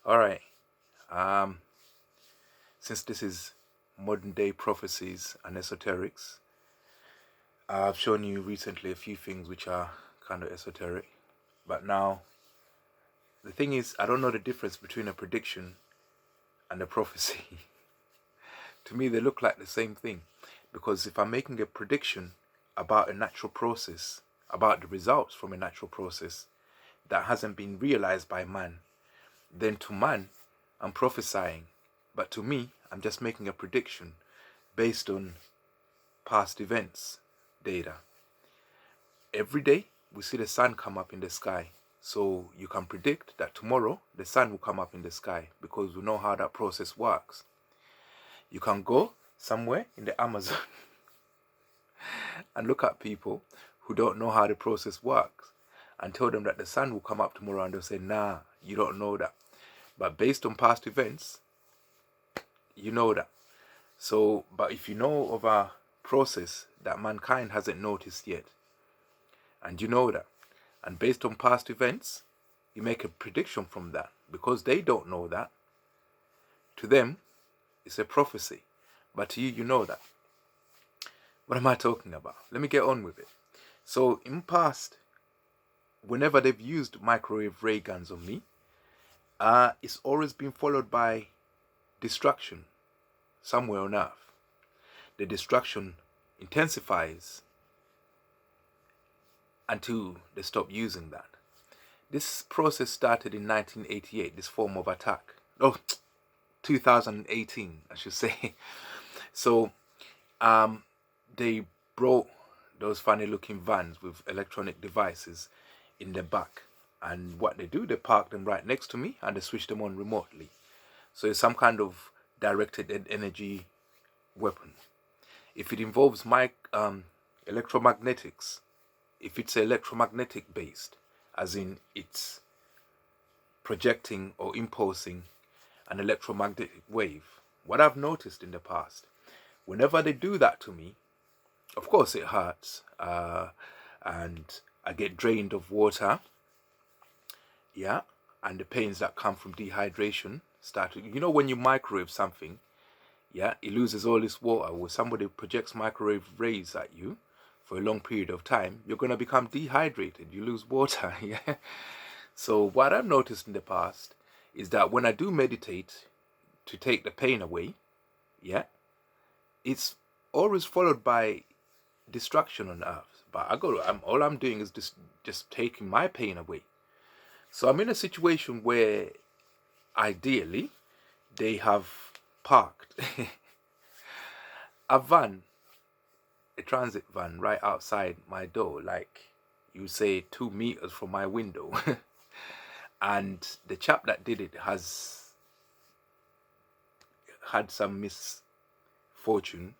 All right. Um, since this is modern day prophecies and esoterics, I've shown you recently a few things which are kind of esoteric. But now, the thing is, I don't know the difference between a prediction and a prophecy. To me, they look like the same thing. Because if I'm making a prediction about a natural process, about the results from a natural process that hasn't been realized by man, then to man, I'm prophesying. But to me, I'm just making a prediction based on past events data. Every day, we see the sun come up in the sky. So you can predict that tomorrow the sun will come up in the sky because we know how that process works. You can go somewhere in the Amazon and look at people who don't know how the process works and tell them that the sun will come up tomorrow, and they'll say, nah, you don't know that. But based on past events, you know that. So, but if you know of a process that mankind hasn't noticed yet, and you know that, and based on past events, you make a prediction from that, because they don't know that. To them, it's a prophecy, but to you, you know that. What am I talking about? Let me get on with it. So, in past, whenever they've used microwave ray guns on me, it's always been followed by destruction somewhere on Earth. The destruction intensifies until they stop using that. This process started in 1988, this form of attack. Oh, 2018, I should say. So, they brought those funny looking vans with electronic devices in the back. And what they do, they park them right next to me and they switch them on remotely. So it's some kind of directed energy weapon. If it involves electromagnetics, if it's electromagnetic based, as in it's projecting or impulsing an electromagnetic wave, what I've noticed in the past, whenever they do that to me, of course it hurts, and I get drained of water, yeah, and the pains that come from dehydration start to, when you microwave something, yeah, it loses all its water. When somebody projects microwave rays at you for a long period of time, you're going to become dehydrated. You lose water, yeah. So what I've noticed in the past is that when I do meditate to take the pain away, yeah, it's always followed by destruction on Earth. But all I'm doing is just taking my pain away. So I'm in a situation where ideally they have parked a van, a transit van, right outside my door, like you say 2 meters from my window. And the chap that did it has had some misfortune.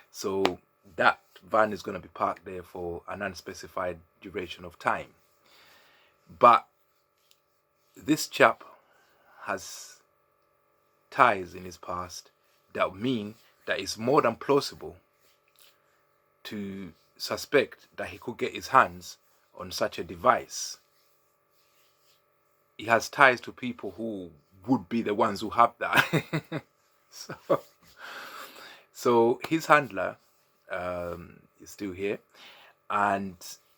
So that van is going to be parked there for an unspecified duration of time. But this chap has ties in his past that mean that it's more than plausible to suspect that he could get his hands on such a device. He has ties to people who would be the ones who have that. So his handler is still here, and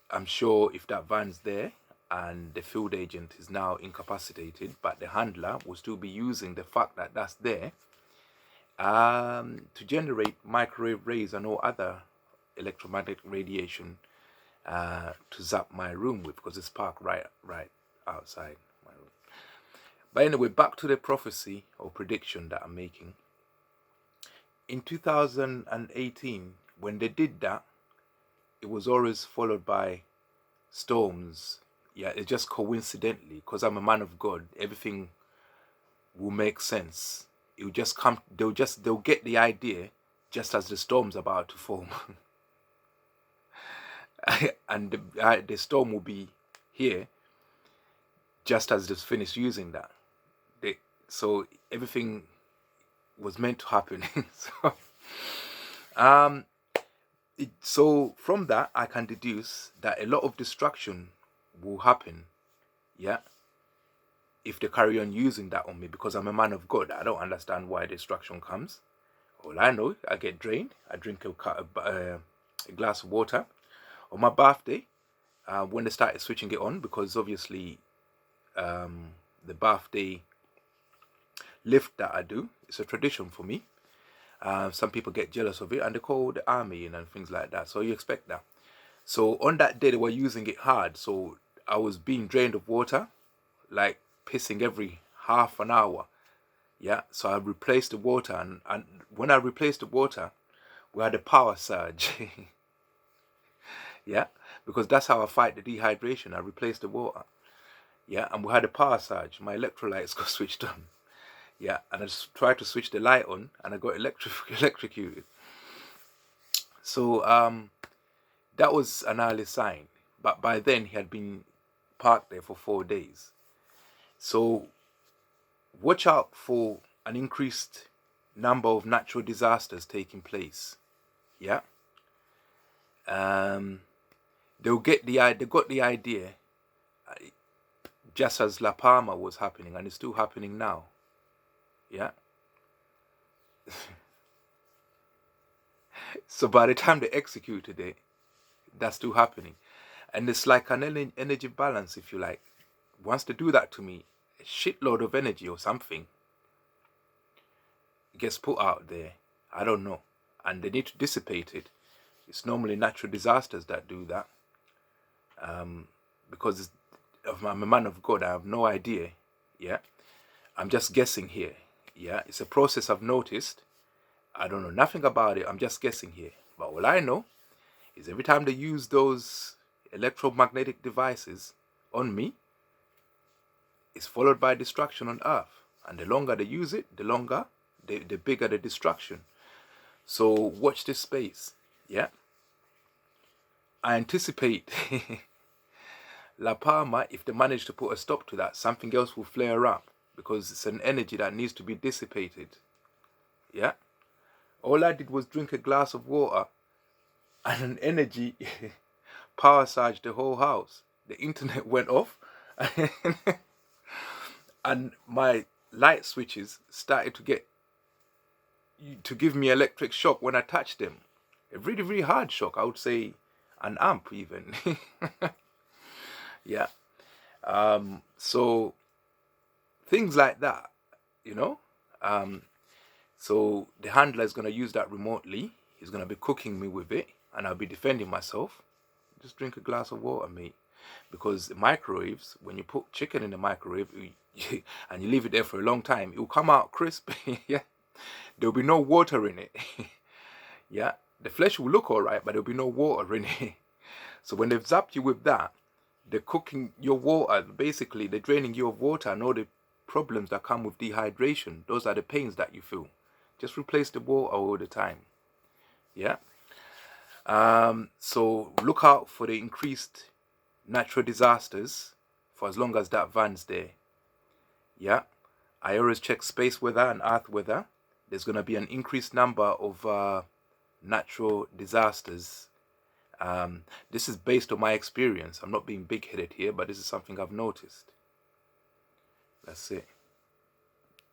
I'm sure if that van's there and the field agent is now incapacitated, but the handler will still be using the fact that that's there to generate microwave rays and all other electromagnetic radiation to zap my room with, because it's parked right outside my room. But anyway, back to the prophecy or prediction that I'm making. In 2018, when they did that, it was always followed by storms. Yeah, it's just coincidentally, because I'm a man of God, everything will make sense. It will just come, they'll get the idea just as the storm's about to form. And the storm will be here just as they've finished using that. So everything was meant to happen. So from that I can deduce that a lot of destruction will happen, yeah, if they carry on using that on me, because I'm a man of God, I don't understand why destruction comes. All I know, I get drained. I drink a glass of water. On my birthday, when they started switching it on, because obviously the birthday lift that I do, it's a tradition for me. Some people get jealous of it and they call the army in and things like that. So you expect that. So on that day, they were using it hard. So I was being drained of water, like pissing every half an hour. Yeah, so I replaced the water, and when I replaced the water, we had a power surge. Yeah, because that's how I fight the dehydration. I replaced the water. Yeah, and we had a power surge. My electrolytes got switched on. Yeah, and I just tried to switch the light on, and I got electrocuted. So that was an early sign. But by then, he had been parked there for 4 days. So watch out for an increased number of natural disasters taking place. Yeah. They got the idea, just as La Palma was happening, and it's still happening now. Yeah. So by the time they executed it, that's still happening. And it's like an energy balance, if you like. Once they do that to me, a shitload of energy or something gets put out there. I don't know. And they need to dissipate it. It's normally natural disasters that do that. Because I'm a man of God, I have no idea. Yeah. I'm just guessing here. Yeah. It's a process I've noticed. I don't know nothing about it. I'm just guessing here. But all I know is every time they use those electromagnetic devices on me, it's followed by destruction on Earth. And the longer they use it, the bigger the destruction. So watch this space. Yeah. I anticipate La Palma, if they manage to put a stop to that, something else will flare up, because it's an energy that needs to be dissipated. Yeah. All I did was drink a glass of water, and an energy power surged the whole house. The internet went off, and my light switches started to give me electric shock when I touched them. A really, really hard shock. I would say an amp even. Yeah. So things like that, you know. So the handler is going to use that remotely. He's going to be cooking me with it, and I'll be defending myself. Just drink a glass of water, mate. Because the microwaves, when you put chicken in the microwave and you leave it there for a long time, it will come out crisp. Yeah. There'll be no water in it. Yeah. The flesh will look all right, but there'll be no water in it. So when they've zapped you with that, they're cooking your water. Basically, they're draining you of water and all the problems that come with dehydration. Those are the pains that you feel. Just replace the water all the time. Yeah. So look out for the increased natural disasters for as long as that van's there. Yeah. I always check space weather and earth weather. There's going to be an increased number of natural disasters. This is based on my experience. I'm not being big-headed here, but this is something I've noticed. That's it.